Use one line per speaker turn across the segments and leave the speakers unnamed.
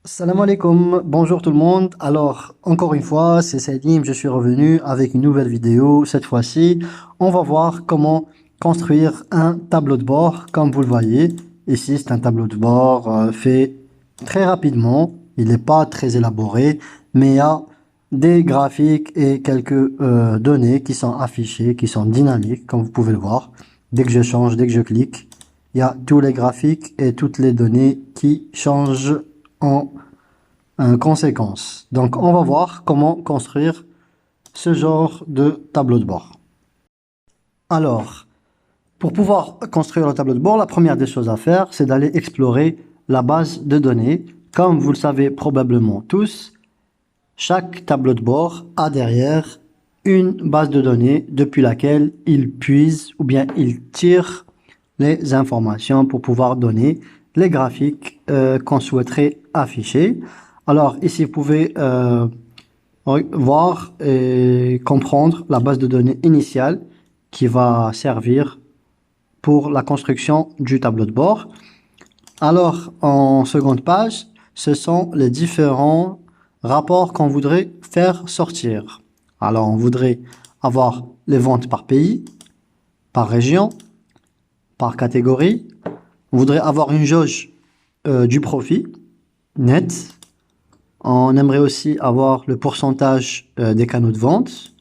Salam alaikum, bonjour tout le monde. Alors, encore une fois, c'est Saïdim, je suis revenu avec une nouvelle vidéo. Cette fois-ci, on va voir comment construire un tableau de bord. Comme vous le voyez, ici, c'est un tableau de bord fait très rapidement. Il n'est pas très élaboré, mais il y a des graphiques et quelques données qui sont affichées, qui sont dynamiques, comme vous pouvez le voir. Dès que je change, dès que je clique, il y a tous les graphiques et toutes les données qui changent en conséquence. Donc, on va voir comment construire ce genre de tableau de bord. Alors, pour pouvoir construire le tableau de bord, la première des choses à faire, c'est d'aller explorer la base de données. Comme vous le savez probablement tous, chaque tableau de bord a derrière une base de données depuis laquelle il puise ou bien il tire les informations pour pouvoir donner les graphiques qu'on souhaiterait afficher. Alors ici, vous pouvez voir et comprendre la base de données initiale qui va servir pour la construction du tableau de bord. Alors, en seconde page, ce sont les différents rapports qu'on voudrait faire sortir. Alors, on voudrait avoir les ventes par pays, par région, par catégorie. On voudrait avoir une jauge du profit net. On aimerait aussi avoir le pourcentage des canaux de vente,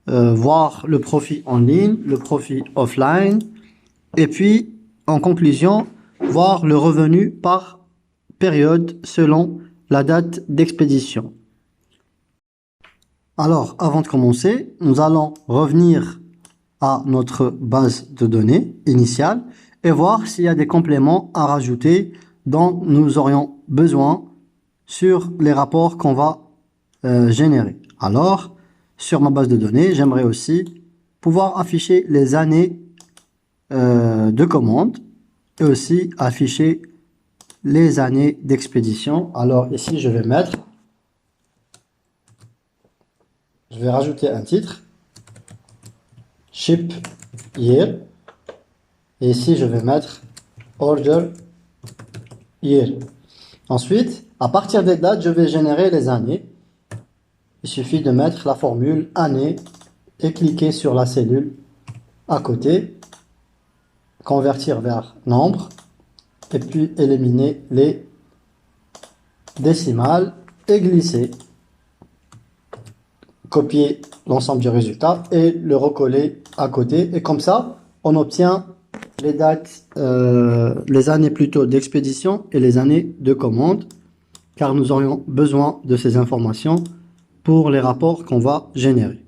voir le profit en ligne, le profit offline, et puis, en conclusion, voir le revenu par période selon la date d'expédition. Alors, avant de commencer, nous allons revenir à notre base de données initiale et voir s'il y a des compléments à rajouter dont nous aurions besoin sur les rapports qu'on va générer. Alors, sur ma base de données, j'aimerais aussi pouvoir afficher les années de commande et aussi afficher les années d'expédition. Alors ici, je vais rajouter un titre, Ship Year, et ici, je vais mettre Order Year. Ensuite, à partir des dates, je vais générer les années. Il suffit de mettre la formule année et cliquer sur la cellule à côté, convertir vers nombre, et puis éliminer les décimales et glisser. Copier l'ensemble du résultat et le recoller à côté. Et comme ça, on obtient les dates, les années plutôt d'expédition et les années de commande, car nous aurions besoin de ces informations pour les rapports qu'on va générer.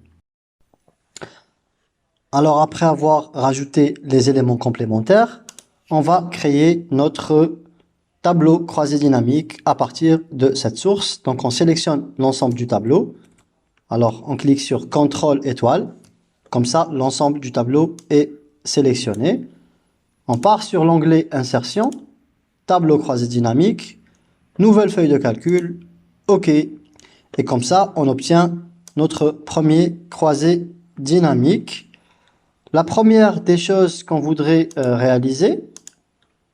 Alors après avoir rajouté les éléments complémentaires, on va créer notre tableau croisé dynamique à partir de cette source. Donc on sélectionne l'ensemble du tableau. Alors on clique sur CTRL étoile. Comme ça, l'ensemble du tableau est sélectionné. On part sur l'onglet Insertion, Tableau croisé dynamique, Nouvelle feuille de calcul, OK. Et comme ça, on obtient notre premier croisé dynamique. La première des choses qu'on voudrait réaliser,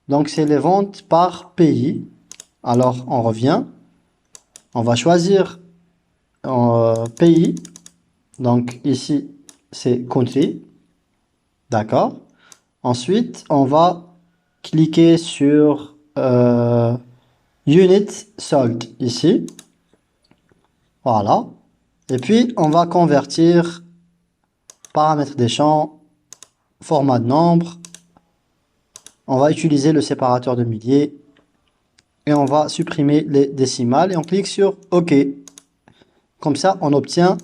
donc c'est les ventes par pays. Alors on revient, on va choisir pays, donc ici c'est country, d'accord. Ensuite on va cliquer sur unit sold ici, voilà. Et puis on va convertir paramètres des champs, format de nombre. On va utiliser le séparateur de milliers et on va supprimer les décimales et on clique sur OK. Comme ça, on obtient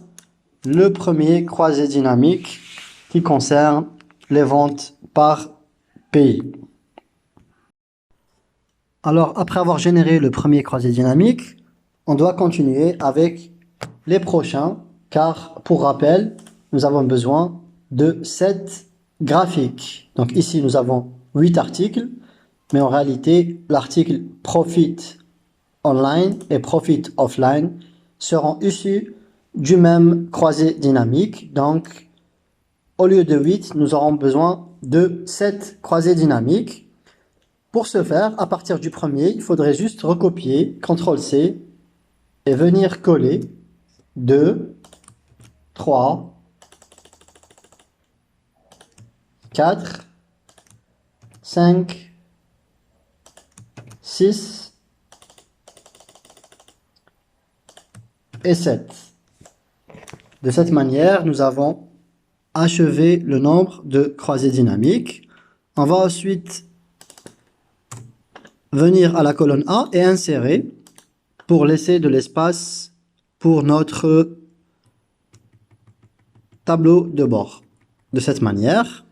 le premier croisé dynamique qui concerne les ventes par pays. Alors, après avoir généré le premier croisé dynamique, on doit continuer avec les prochains, car pour rappel, nous avons besoin de 7 graphiques. Donc ici, nous avons 8 articles, mais en réalité, l'article Profit Online et Profit Offline seront issus du même croisé dynamique. Donc, au lieu de 8, nous aurons besoin de 7 croisés dynamiques. Pour ce faire, à partir du premier, il faudrait juste recopier, CTRL-C, et venir coller 2, 3, 4, 5, 6 et 7. De cette manière, nous avons achevé le nombre de croisées dynamiques. On va ensuite venir à la colonne A et insérer pour laisser de l'espace pour notre tableau de bord. De cette manière,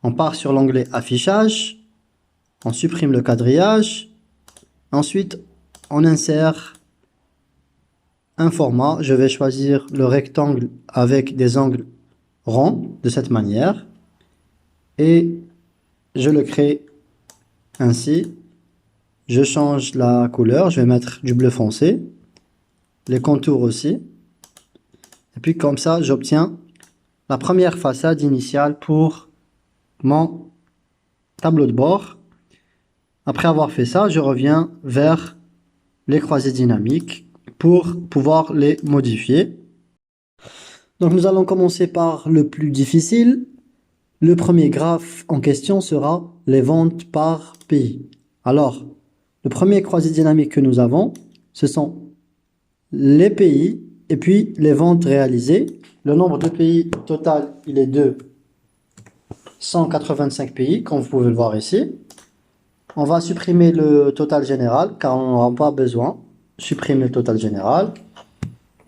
on part sur l'onglet affichage, on supprime le quadrillage, ensuite on insère un format. Je vais choisir le rectangle avec des angles ronds de cette manière et je le crée ainsi. Je change la couleur, je vais mettre du bleu foncé, les contours aussi, et puis comme ça j'obtiens la première façade initiale pour mon tableau de bord. Après avoir fait ça, je reviens vers les croisées dynamiques pour pouvoir les modifier. Donc nous allons commencer par le plus difficile. Le premier graphe en question sera les ventes par pays. Alors, le premier croisé dynamique que nous avons, ce sont les pays et puis les ventes réalisées. Le nombre de pays total, il est de 185 pays, comme vous pouvez le voir ici. On va supprimer le total général, car on n'en aura pas besoin. Supprimer le total général.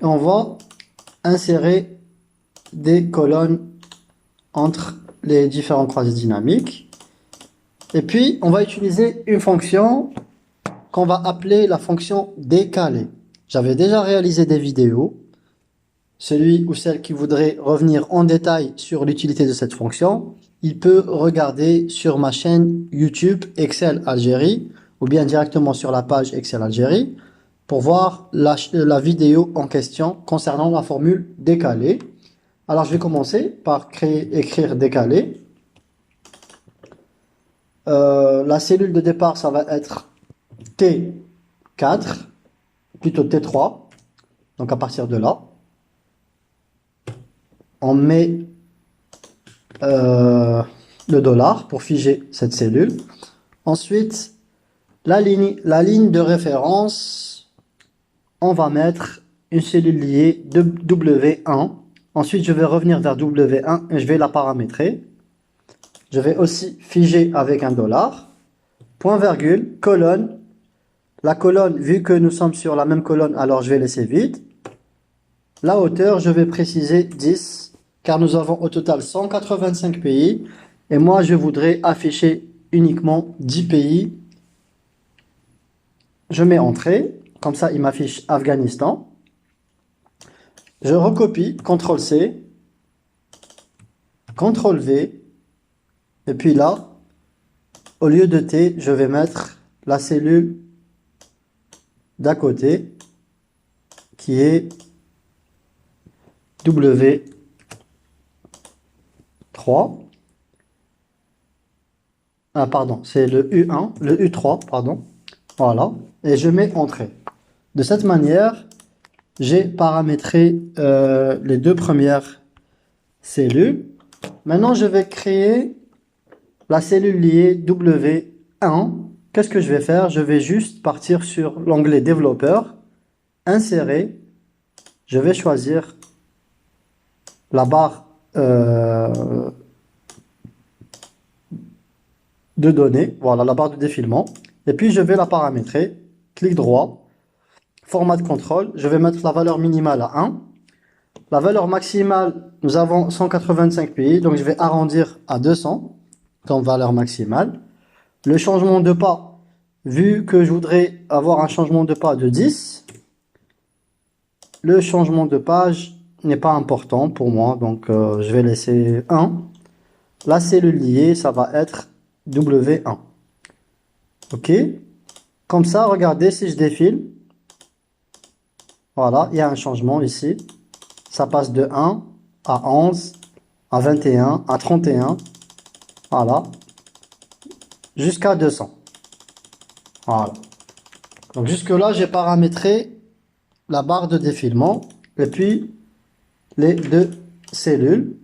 Et on va insérer des colonnes entre les différents croisés dynamiques. Et puis, on va utiliser une fonction qu'on va appeler la fonction décalée. J'avais déjà réalisé des vidéos. Celui ou celle qui voudrait revenir en détail sur l'utilité de cette fonction, il peut regarder sur ma chaîne YouTube Excel Algérie ou bien directement sur la page Excel Algérie pour voir la vidéo en question concernant la formule décalée. Alors je vais commencer par écrire décalé. La cellule de départ, ça va être T4, plutôt T3. Donc à partir de là, on met le dollar pour figer cette cellule. Ensuite, la ligne de référence, on va mettre une cellule liée de W1. Ensuite, je vais revenir vers W1 et je vais la paramétrer. Je vais aussi figer avec un dollar. Point virgule, colonne. La colonne, vu que nous sommes sur la même colonne, alors je vais laisser vide. La hauteur, je vais préciser 10, car nous avons au total 185 pays. Et moi, je voudrais afficher uniquement 10 pays. Je mets entrée, comme ça il m'affiche Afghanistan. Je recopie, CTRL-C, CTRL-V, et puis là, au lieu de T, je vais mettre la cellule d'à côté, qui est W3. Ah, pardon, c'est le U1, le U3, pardon. Voilà, et je mets entrée. De cette manière, j'ai paramétré les deux premières cellules. Maintenant, je vais créer la cellule liée W1. Qu'est-ce que je vais faire? Je vais juste partir sur l'onglet développeur, insérer. Je vais choisir la barre de données, voilà, la barre de défilement. Et puis, je vais la paramétrer. Clic droit, format de contrôle. Je vais mettre la valeur minimale à 1. La valeur maximale, nous avons 185 pays, donc je vais arrondir à 200 comme valeur maximale. Le changement de pas, vu que je voudrais avoir un changement de pas de 10, le changement de page n'est pas important pour moi, donc je vais laisser 1. La cellule liée, ça va être W1. Ok. Comme ça, regardez si je défile. Voilà, il y a un changement ici. Ça passe de 1 à 11, à 21, à 31. Voilà. jusqu'à 200. Voilà. Donc jusque là, j'ai paramétré la barre de défilement et puis les deux cellules.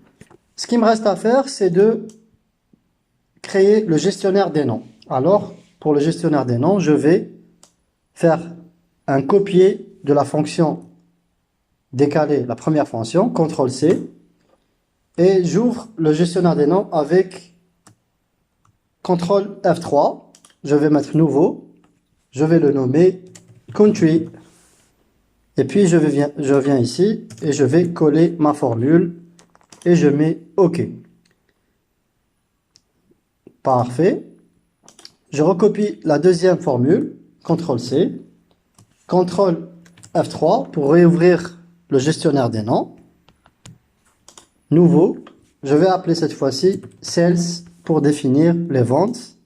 Ce qui me reste à faire, c'est de créer le gestionnaire des noms. Alors, pour le gestionnaire des noms, je vais faire un copier de la fonction décaler, la première fonction, CTRL-C, et j'ouvre le gestionnaire des noms avec CTRL F3. Je vais mettre nouveau, je vais le nommer country, et puis je viens ici et je vais coller ma formule et je mets OK. Parfait. Je recopie la deuxième formule, CTRL-C, CTRL F3 pour réouvrir le gestionnaire des noms. Nouveau, je vais appeler cette fois-ci Sales pour définir les ventes.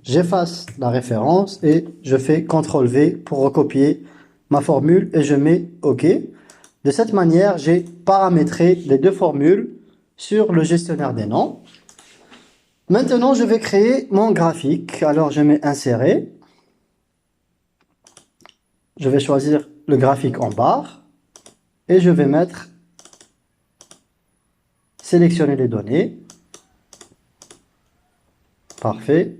J'efface la référence et je fais CTRL-V pour recopier ma formule et je mets OK. De cette manière, j'ai paramétré les deux formules sur le gestionnaire des noms. Maintenant, je vais créer mon graphique. Alors, je mets insérer. Je vais choisir le graphique en barre et je vais mettre sélectionner les données. Parfait.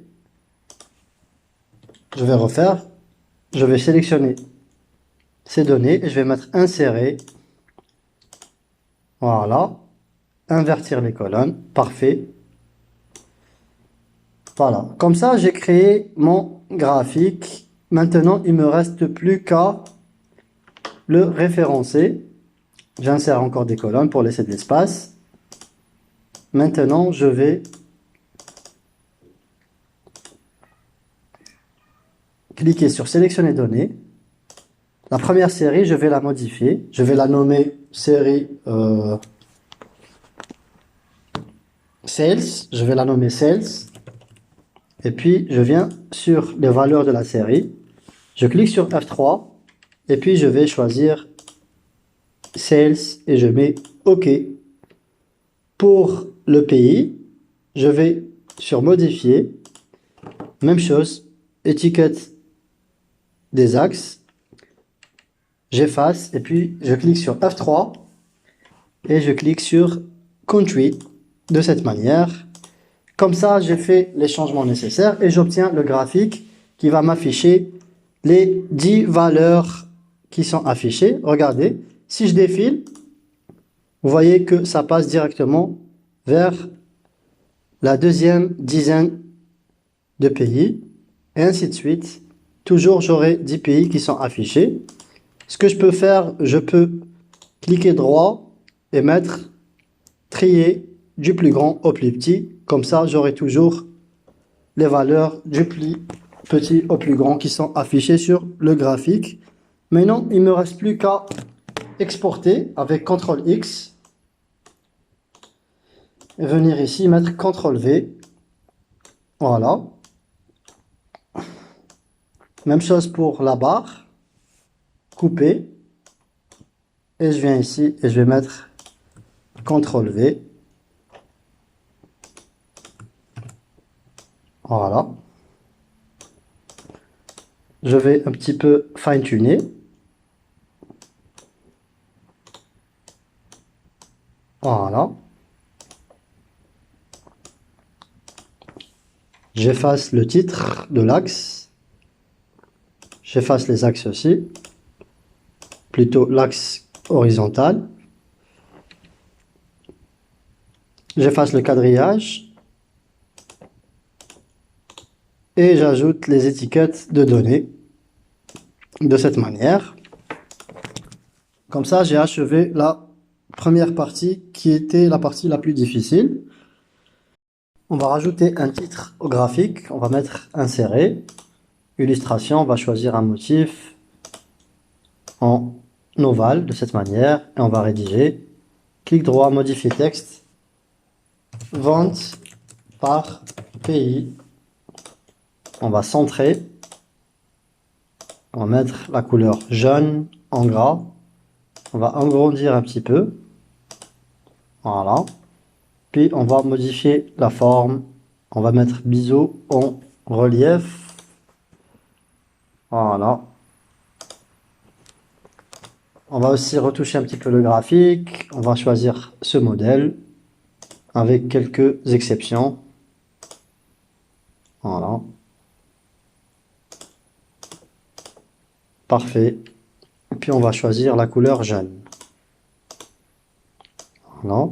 Je vais refaire. Je vais sélectionner ces données et je vais mettre insérer. Voilà. Invertir les colonnes. Parfait. Voilà. Comme ça, j'ai créé mon graphique. Maintenant, il me reste plus qu'à le référencer. J'insère encore des colonnes pour laisser de l'espace. Maintenant, je vais cliquer sur sélectionner données. La première série, je vais la modifier. Je vais la nommer série Sales. Je vais la nommer Sales. Et puis, je viens sur les valeurs de la série. Je clique sur F3. Et puis, je vais choisir Sales et je mets OK. Pour le pays, je vais sur Modifier. Même chose, étiquette des axes. J'efface et puis je clique sur F3 et je clique sur Country de cette manière. Comme ça, j'ai fait les changements nécessaires et j'obtiens le graphique qui va m'afficher les 10 valeurs qui sont affichées. Regardez, si je défile, vous voyez que ça passe directement vers la deuxième dizaine de pays et ainsi de suite. Toujours, j'aurai 10 pays qui sont affichés. Ce que je peux faire, je peux cliquer droit et mettre trier du plus grand au plus petit. Comme ça, j'aurai toujours les valeurs du plus petit au plus grand qui sont affichées sur le graphique. Maintenant, il ne me reste plus qu'à exporter avec CTRL-X et venir ici mettre CTRL-V. Voilà. Même chose pour la barre. Couper. Et je viens ici et je vais mettre CTRL-V. Voilà. Je vais un petit peu fine-tuner. Voilà. J'efface le titre de l'axe. J'efface les axes aussi. Plutôt l'axe horizontal. J'efface le quadrillage. Et j'ajoute les étiquettes de données de cette manière. Comme ça, j'ai achevé la première partie qui était la partie la plus difficile. On va rajouter un titre au graphique. On va mettre insérer. Illustration, on va choisir un motif en ovale de cette manière et on va rédiger. Clic droit, modifier texte. Vente par pays. On va centrer. On va mettre la couleur jaune en gras. On va agrandir un petit peu. Voilà. Puis on va modifier la forme. On va mettre biseau en relief. Voilà. On va aussi retoucher un petit peu le graphique. On va choisir ce modèle avec quelques exceptions. Voilà. Parfait. Et puis on va choisir la couleur jaune. Voilà.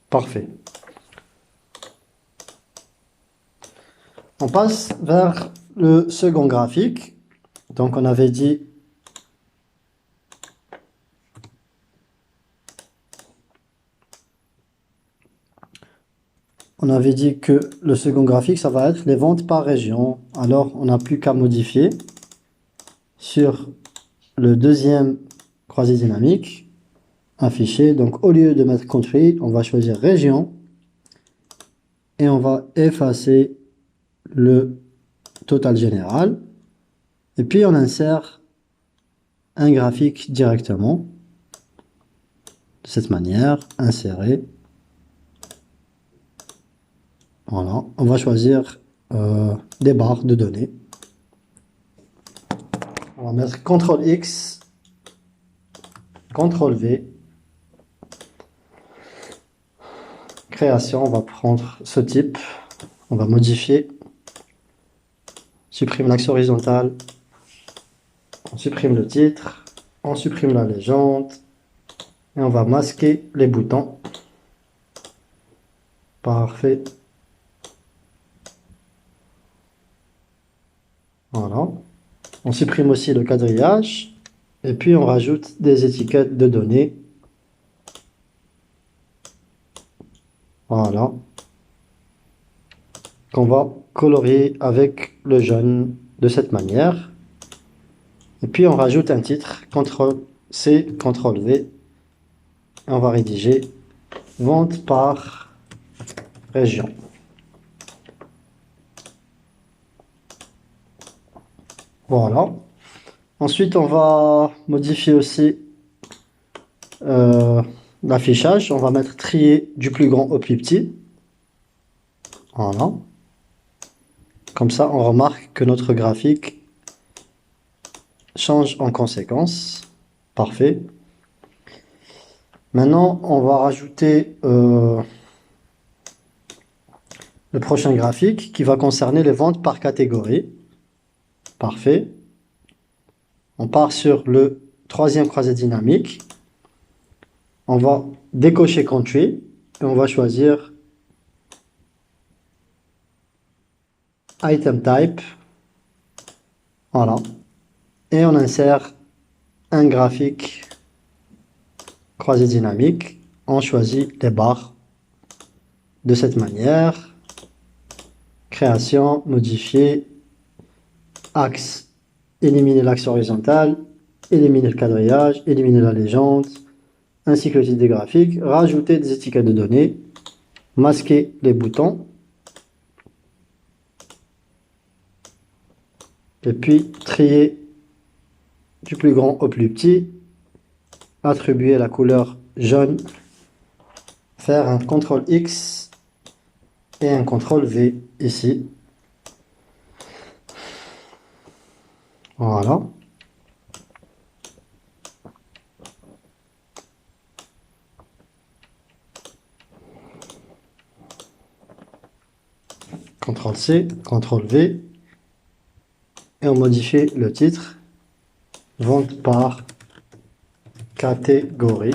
Parfait. On passe vers le second graphique. Donc on avait dit que le second graphique, ça va être les ventes par région. Alors on n'a plus qu'à modifier sur le deuxième croisé dynamique, affiché. Donc au lieu de mettre country, on va choisir région et on va effacer le total général. Et puis on insère un graphique directement de cette manière, insérer. Voilà, on va choisir des barres de données. On va mettre CTRL X, CTRL V. Création, on va prendre ce type. On va modifier. Supprime l'axe horizontal. On supprime le titre. On supprime la légende. Et on va masquer les boutons. Parfait. Voilà. On supprime aussi le quadrillage. Et puis on rajoute des étiquettes de données. Voilà. Qu'on va colorier avec le jaune de cette manière. Et puis on rajoute un titre, CTRL-C, CTRL-V. Et on va rédiger vente par région. Voilà. Ensuite, on va modifier aussi l'affichage. On va mettre trier du plus grand au plus petit. Voilà. Comme ça, on remarque que notre graphique change en conséquence. Parfait. Maintenant, on va rajouter le prochain graphique qui va concerner les ventes par catégorie. Parfait. On part sur le troisième croisé dynamique. On va décocher Country et on va choisir Item Type. Voilà. Et on insère un graphique croisé dynamique. On choisit les barres de cette manière. Création, modifier, axe, éliminer l'axe horizontal, éliminer le quadrillage, éliminer la légende, ainsi que le titre des graphiques, rajouter des étiquettes de données, masquer les boutons, et puis trier du plus grand au plus petit, attribuer la couleur jaune, faire un CTRL X et un CTRL V ici. Voilà. CTRL C, CTRL V. Et on modifie le titre. Vente par catégorie.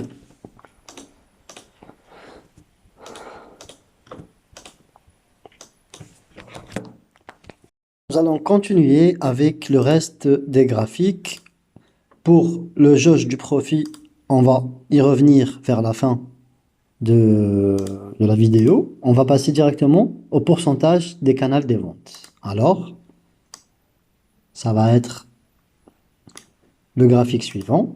Nous allons continuer avec le reste des graphiques. Pour le jauge du profit, on va y revenir vers la fin de la vidéo. On va passer directement au pourcentage des canaux des ventes. Alors, ça va être le graphique suivant.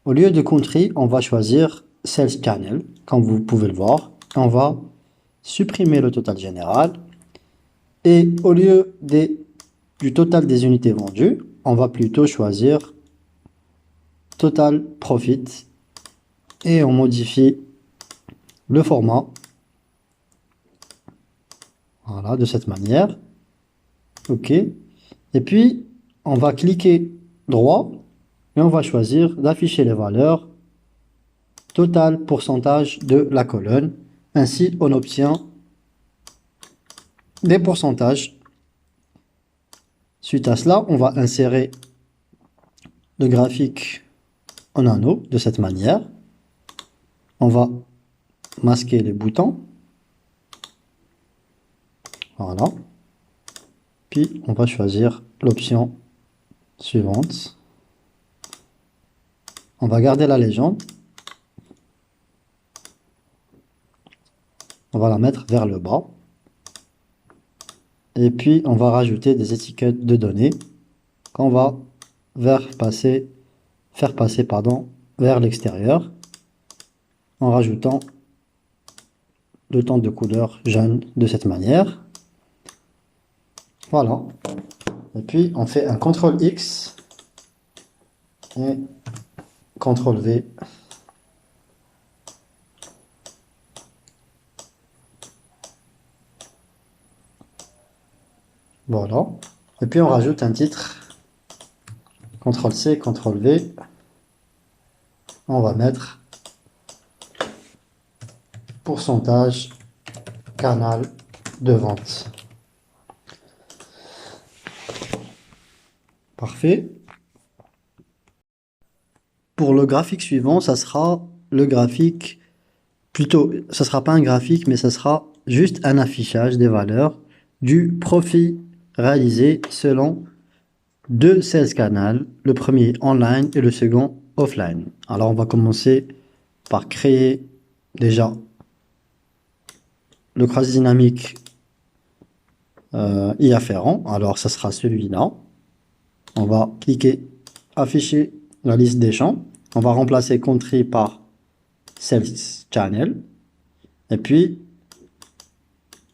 Au lieu de country, on va choisir Sales Channel, comme vous pouvez le voir. On va supprimer le total général. Et au lieu du total des unités vendues, on va plutôt choisir total profit et on modifie le format. Voilà, de cette manière. OK. Et puis, on va cliquer droit et on va choisir d'afficher les valeurs total pourcentage de la colonne. Ainsi, on obtient des pourcentages. Suite à cela, on va insérer le graphique en anneau de cette manière. On va masquer les boutons. Voilà. Puis, on va choisir l'option suivante. On va garder la légende. On va la mettre vers le bas. Et puis, on va rajouter des étiquettes de données qu'on va faire passer vers l'extérieur en rajoutant le ton de couleur jaune de cette manière. Voilà. Et puis, on fait un CTRL X et CTRL V. Voilà. Et puis, on rajoute un titre. CTRL C, CTRL V. On va mettre pourcentage canal de vente. Parfait. Pour le graphique suivant, ça sera le graphique, plutôt, ça sera pas un graphique, mais ça sera juste un affichage des valeurs du profit réalisé selon deux sales canals, le premier online et le second offline. Alors on va commencer par créer déjà le cross dynamique y afférent. Alors ça sera celui-là. On va cliquer afficher la liste des champs. On va remplacer country par sales channel. Et puis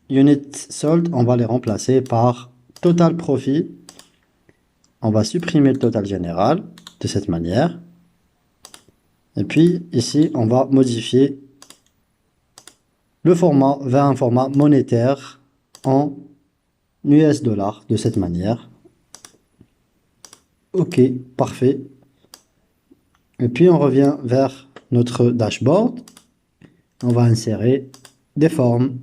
unit sold, on va les remplacer par total profit. On va supprimer le total général de cette manière. Et puis ici, on va modifier le format vers un format monétaire en US dollars de cette manière. OK, parfait. Et puis on revient vers notre dashboard. On va insérer des formes.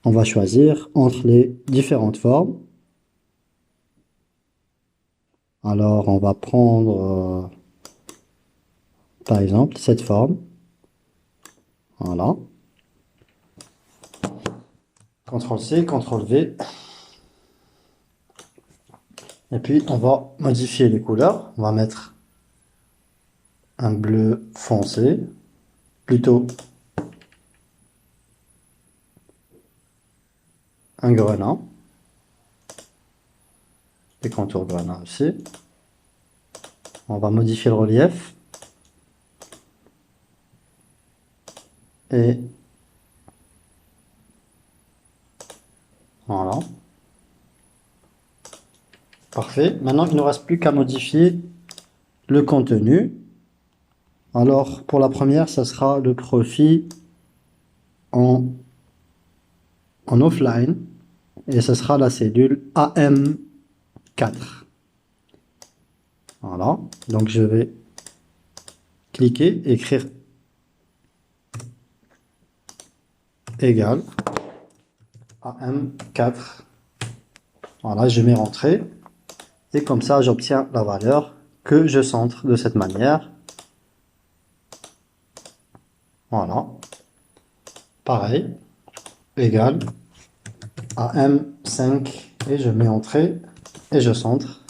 On va choisir entre les différentes formes. Alors on va prendre par exemple cette forme. Voilà. CTRL C, CTRL V. Et puis on va modifier les couleurs. On va mettre un bleu foncé, plutôt un grenat, des contours grenat aussi. On va modifier le relief et voilà. Parfait. Maintenant, il ne nous reste plus qu'à modifier le contenu. Alors, pour la première, ça sera le profit en offline et ce sera la cellule AM4. Voilà. Donc, je vais cliquer, écrire égal AM4. Voilà, je mets rentrée. Et comme ça, j'obtiens la valeur que je centre de cette manière. Voilà. Pareil. Égal à M5 et je mets entrée et je centre.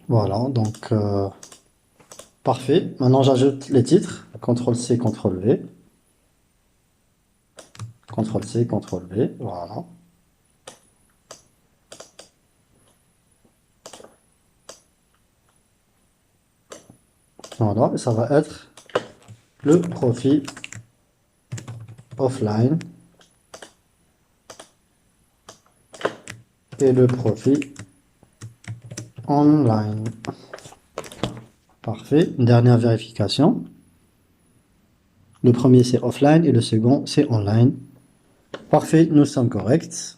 Voilà, donc parfait. Maintenant, j'ajoute les titres. CTRL C, CTRL V. CTRL C, CTRL V. Voilà. Voilà, et ça va être le profit offline et le profit online. Parfait. Une dernière vérification. Le premier c'est offline et le second c'est online. Parfait, nous sommes corrects.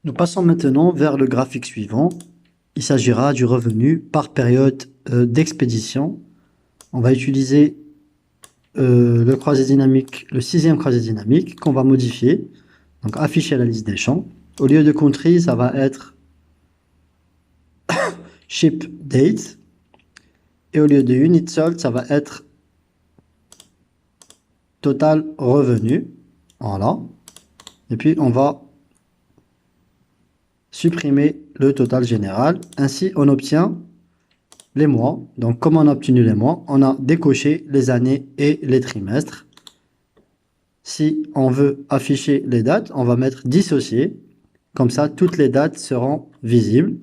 Nous passons maintenant vers le graphique suivant. Il s'agira du revenu par période d'expédition. On va utiliser le croisé dynamique, le sixième croisé dynamique qu'on va modifier. Donc afficher la liste des champs. Au lieu de country, ça va être ship date. Et au lieu de unit sold, ça va être total revenu. Voilà. Et puis on va supprimer le total général. Ainsi, on obtient les mois. Donc, comment on a obtenu les mois? On a décoché les années et les trimestres. Si on veut afficher les dates, on va mettre dissocier. Comme ça, toutes les dates seront visibles.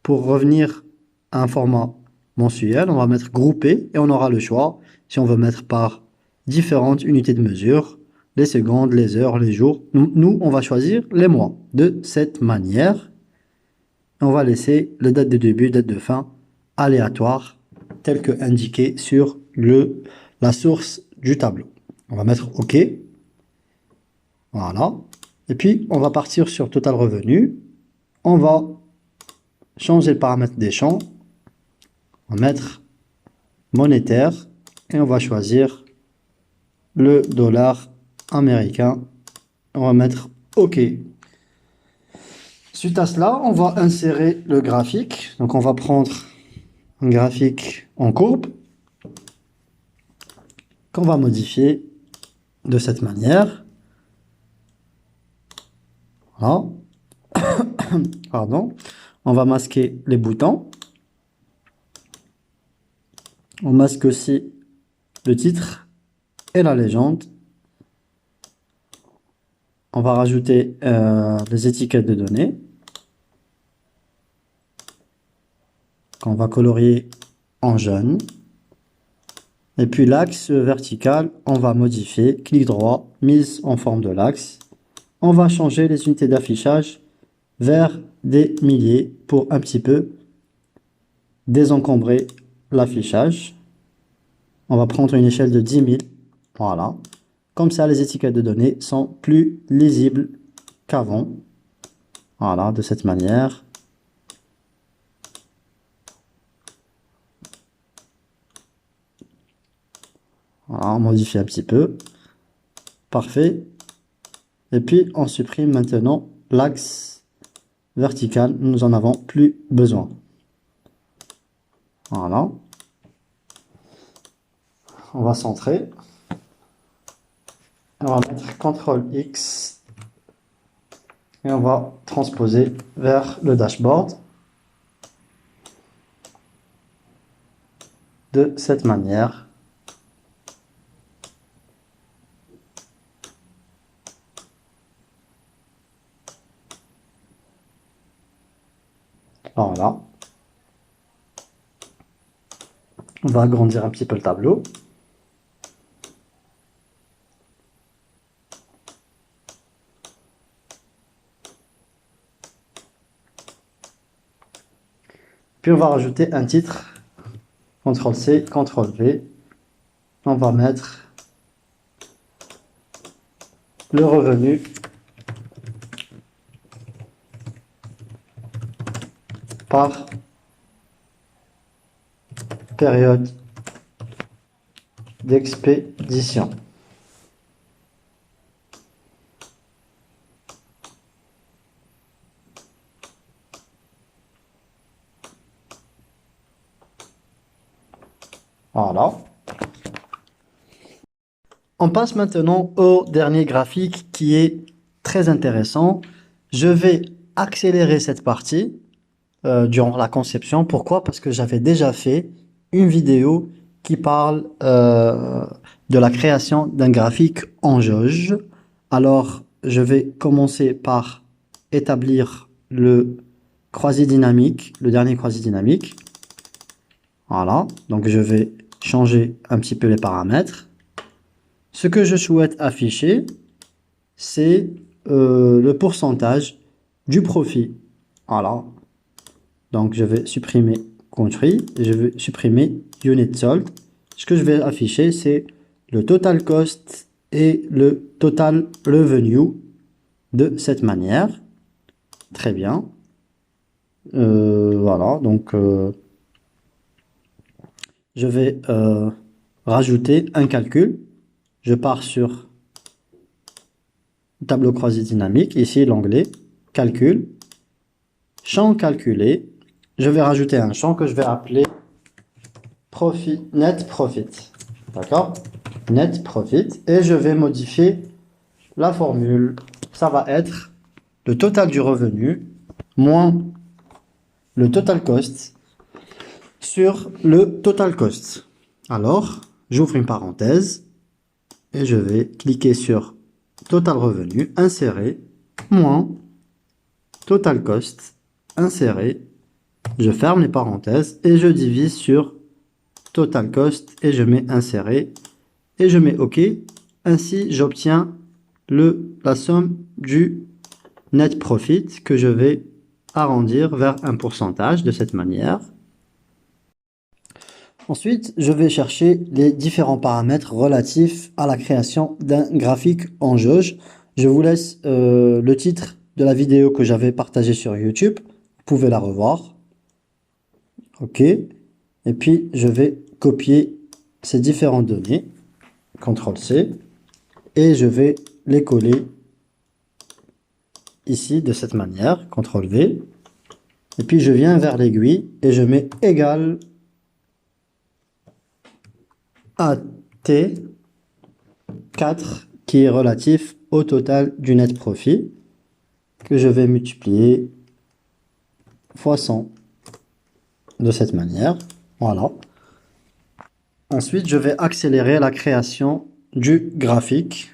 Pour revenir à un format mensuel, on va mettre groupé et on aura le choix si on veut mettre par différentes unités de mesure, les secondes, les heures, les jours. Nous, on va choisir les mois de cette manière. On va laisser les dates de début, date de fin aléatoires, telles que indiquées sur la source du tableau. On va mettre OK. Voilà. Et puis, on va partir sur Total Revenu. On va changer le paramètre des champs. On va mettre monétaire et on va choisir le dollar américain. On va mettre OK. Suite à cela, on va insérer le graphique. Donc, on va prendre un graphique en courbe qu'on va modifier de cette manière. Voilà. Pardon. On va masquer les boutons. On masque aussi le titre et la légende. On va rajouter les étiquettes de données qu'on va colorier en jaune. Et puis l'axe vertical, on va modifier, clic droit, mise en forme de l'axe. On va changer les unités d'affichage vers des milliers pour un petit peu désencombrer l'affichage. On va prendre une échelle de 10 000. Voilà. Comme ça, les étiquettes de données sont plus lisibles qu'avant. Voilà, de cette manière. Voilà, on modifie un petit peu. Parfait. Et puis, on supprime maintenant l'axe vertical. Nous en avons plus besoin. Voilà. On va centrer. On va mettre CTRL X. Et on va transposer vers le dashboard. De cette manière. Voilà. On va agrandir un petit peu le tableau. Puis on va rajouter un titre. CTRL-C, CTRL-V. On va mettre le revenu par période d'expédition. Voilà. On passe maintenant au dernier graphique qui est très intéressant. Je vais accélérer cette partie durant la conception. Pourquoi? Parce que j'avais déjà fait une vidéo qui parle de la création d'un graphique en jauge. Alors, je vais commencer par établir le croisé dynamique, le dernier croisé dynamique. Voilà, donc je vais changer un petit peu les paramètres. Ce que je souhaite afficher, c'est le pourcentage du profit. Voilà. Donc, je vais supprimer country et je vais supprimer unit sold. Ce que je vais afficher, c'est le total cost et le total revenue de cette manière. Très bien. Voilà. Donc, je vais rajouter un calcul. Je pars sur tableau croisé dynamique. Ici, l'onglet calcul. Champ calculé. Je vais rajouter un champ que je vais appeler profit, net profit. D'accord? Net profit. Et je vais modifier la formule. Ça va être le total du revenu moins le total cost sur le total cost. Alors, j'ouvre une parenthèse et je vais cliquer sur total revenu, insérer, moins total cost, insérer. Je ferme les parenthèses et je divise sur total cost et je mets insérer et je mets OK. Ainsi, j'obtiens la somme du net profit que je vais arrondir vers un pourcentage de cette manière. Ensuite, je vais chercher les différents paramètres relatifs à la création d'un graphique en jauge. Je vous laisse le titre de la vidéo que j'avais partagée sur YouTube. Vous pouvez la revoir. OK. Et puis, je vais copier ces différentes données. CTRL-C. Et je vais les coller ici de cette manière. CTRL-V. Et puis, je viens vers l'aiguille et je mets égal à T4 qui est relatif au total du net profit que je vais multiplier fois 100 de cette manière. Voilà. Ensuite, je vais accélérer la création du graphique.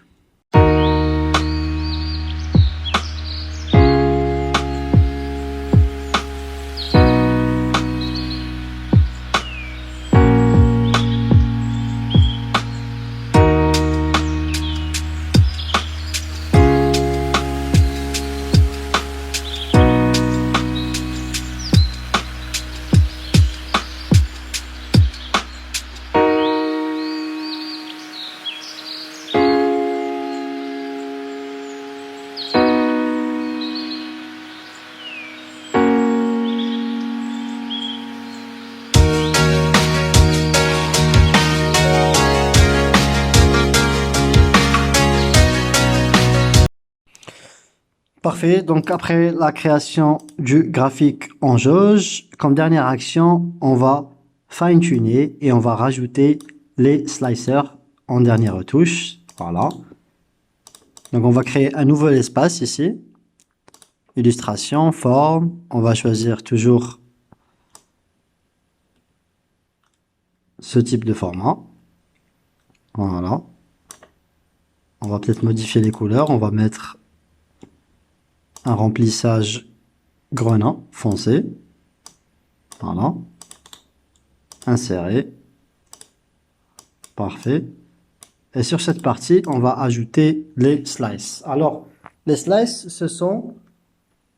Parfait, donc après la création du graphique en jauge, comme dernière action, on va fine-tuner et on va rajouter les slicers en dernière retouche. Voilà. Donc on va créer un nouvel espace ici. Illustration, forme, on va choisir toujours ce type de format. Voilà. On va peut-être modifier les couleurs, on va mettre un remplissage grenat foncé. Voilà. Insérer. Parfait. Et sur cette partie, on va ajouter les slices. Alors, les slices, ce sont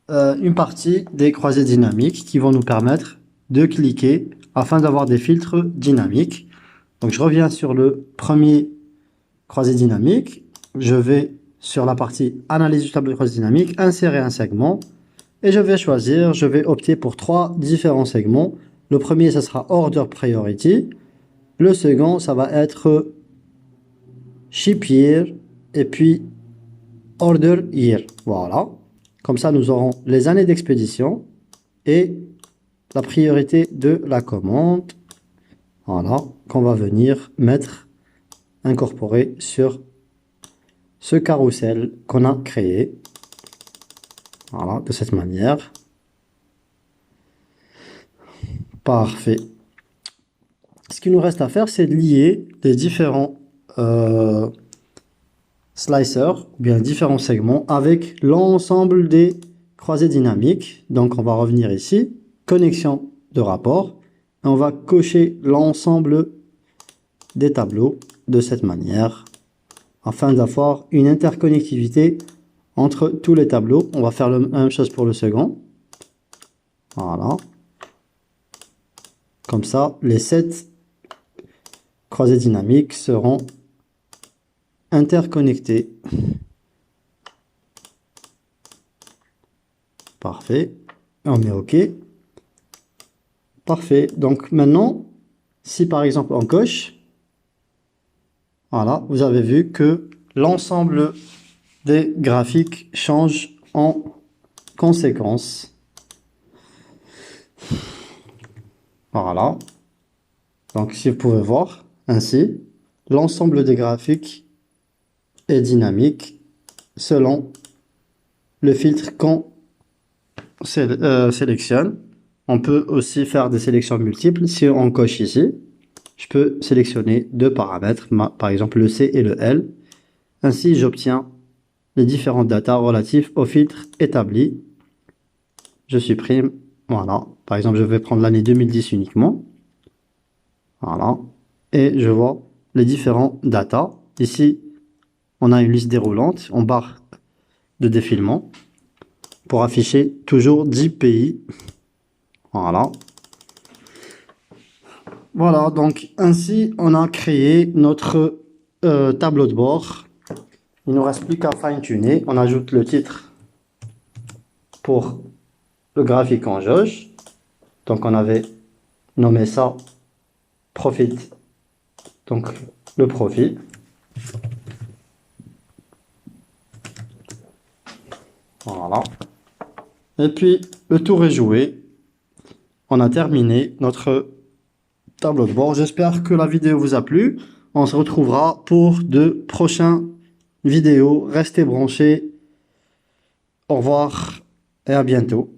une partie des croisées dynamiques qui vont nous permettre de cliquer afin d'avoir des filtres dynamiques. Donc, je reviens sur le premier croisé dynamique. Je vais sur la partie analyse du tableau de croisée dynamique, insérer un segment et je vais choisir, je vais opter pour 3 différents segments. Le premier, ça sera Order Priority. Le second, ça va être Ship Year et puis Order Year. Voilà. Comme ça, nous aurons les années d'expédition et la priorité de la commande. Voilà. Qu'on va venir mettre, incorporer sur ce carrousel qu'on a créé. Voilà, de cette manière. Parfait. Ce qu'il nous reste à faire, c'est de lier les différents slicers, ou bien différents segments, avec l'ensemble des croisées dynamiques. Donc, on va revenir ici, connexion de rapport, et on va cocher l'ensemble des tableaux de cette manière, afin d'avoir une interconnectivité entre tous les tableaux. On va faire la même chose pour le second. Voilà. Comme ça, les 7 croisées dynamiques seront interconnectées. Parfait. On met OK. Parfait. Donc maintenant, si par exemple on coche, voilà, vous avez vu que l'ensemble des graphiques change en conséquence. Voilà. Donc, si vous pouvez voir, ainsi, l'ensemble des graphiques est dynamique selon le filtre qu'on sélectionne. On peut aussi faire des sélections multiples. Si on coche ici, je peux sélectionner 2 paramètres, par exemple le C et le L. Ainsi, j'obtiens les différentes datas relatives au filtre établi. Je supprime, voilà. Par exemple, je vais prendre l'année 2010 uniquement. Voilà. Et je vois les différents datas. Ici, on a une liste déroulante en barre de défilement pour afficher toujours 10 pays. Voilà. Voilà, donc ainsi, on a créé notre tableau de bord. Il ne nous reste plus qu'à fine-tuner. On ajoute le titre pour le graphique en jauge. Donc, on avait nommé ça Profit. Donc, le profit. Voilà. Et puis, le tour est joué. On a terminé notre tableau de bord. J'espère que la vidéo vous a plu. On se retrouvera pour de prochaines vidéos. Restez branchés. Au revoir et à bientôt.